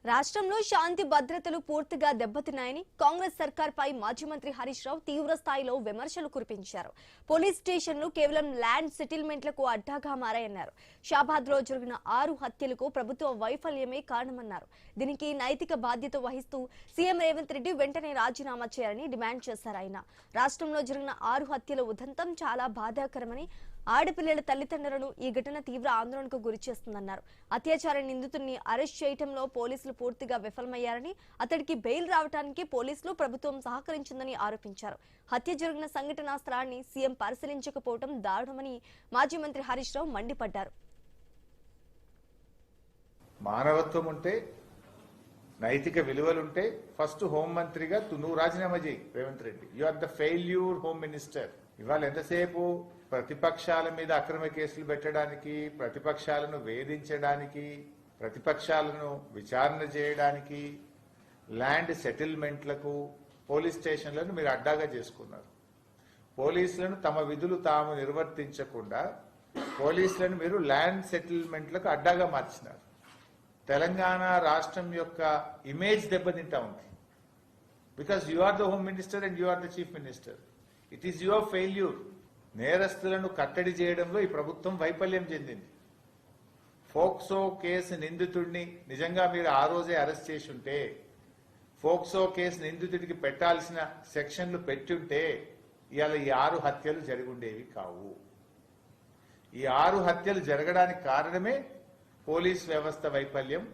రాష్ట్రంలో శాంతి భద్రతలు పూర్తిగా దెబ్బతిన్నాయని కాంగ్రెస్ సర్కార్పై మాజీ మంత్రి హరీష్ రావు తీవ్ర స్థాయిలో విమర్శలు కురిపించారు. పోలీస్ స్టేషన్లు కేవలం ల్యాండ్ సెటిల్మెంట్లకు అడ్డాగా మారాయన్నారు. షాబాద్లో జరిగిన 6 హత్యలకు ప్రభుత్వ వైఫల్యమే కారణమన్నారు. దీనికి నైతిక బాధ్యత వహిస్తూ సీఎం రేవంత్ రెడ్డి వెంటనే రాజీనామా చేయాలని డిమాండ్ చేశారు. ఆయన రాష్ట్రంలో జరిగిన 6 హత్యల ఉదంతం చాలా బాధాకరమని, ఆడపిల్లల తల్లిదండ్రులను ఈ ఘటన తీవ్ర ఆందోళనకు గురిచేస్తుందన్నారు. అత్యాచార నిందితుడిని అరెస్ట్ చేయడంలో పోలీసులు పూర్తిగా విఫలమయ్యారని, అతడికి బెయిల్ రావడానికి పోలీసులు ప్రభుత్వం సహకరించిందని ఆరోపించారు. హత్య జరిగిన సంఘటనా స్థలాన్ని సీఎం పరిశీలించకపోవడం దారుణమని మాజీ మంత్రి హరీష్ రావు మండిపడ్డారు. మానవత్వం ఉంటే, నైతిక విలువలుంటే ఫస్ట్ హోంమంత్రిగా నువ్వు రాజీనామా చేయి Revanth Reddy. You are the failure home minister. ఇవాళ ఎంతసేపు ప్రతిపక్షాల మీద అక్రమ కేసులు పెట్టడానికి, ప్రతిపక్షాలను వేధించడానికి, ప్రతిపక్షాలను విచారణ చేయడానికి, ల్యాండ్ సెటిల్మెంట్లకు పోలీస్ స్టేషన్లను మీరు అడ్డాగా చేసుకున్నారు. పోలీసులను తమ విధులు తాము నిర్వర్తించకుండా పోలీసులను మీరు ల్యాండ్ సెటిల్మెంట్లకు అడ్డాగా మార్చినారు. తెలంగాణ రాష్ట్రం యొక్క ఇమేజ్ దెబ్బతింటా ఉంది. Because you are the home minister and you are the chief minister. It is your failure. నేరస్తులను కట్టడి చేయడంలో ఈ ప్రభుత్వం వైఫల్యం చెందింది. ఫోక్సో కేసు నిందితుడిని నిజంగా మీరు ఆ రోజే అరెస్ట్ చేసి ఉంటే, ఫోక్సో కేసు నిందితుడికి పెట్టాల్సిన సెక్షన్లు పెట్టుంటే ఇవాళ ఈ 6 హత్యలు జరిగుండేవి కావు. ఈ 6 హత్యలు జరగడానికి కారణమే పోలీస్ వ్యవస్థ వైఫల్యం.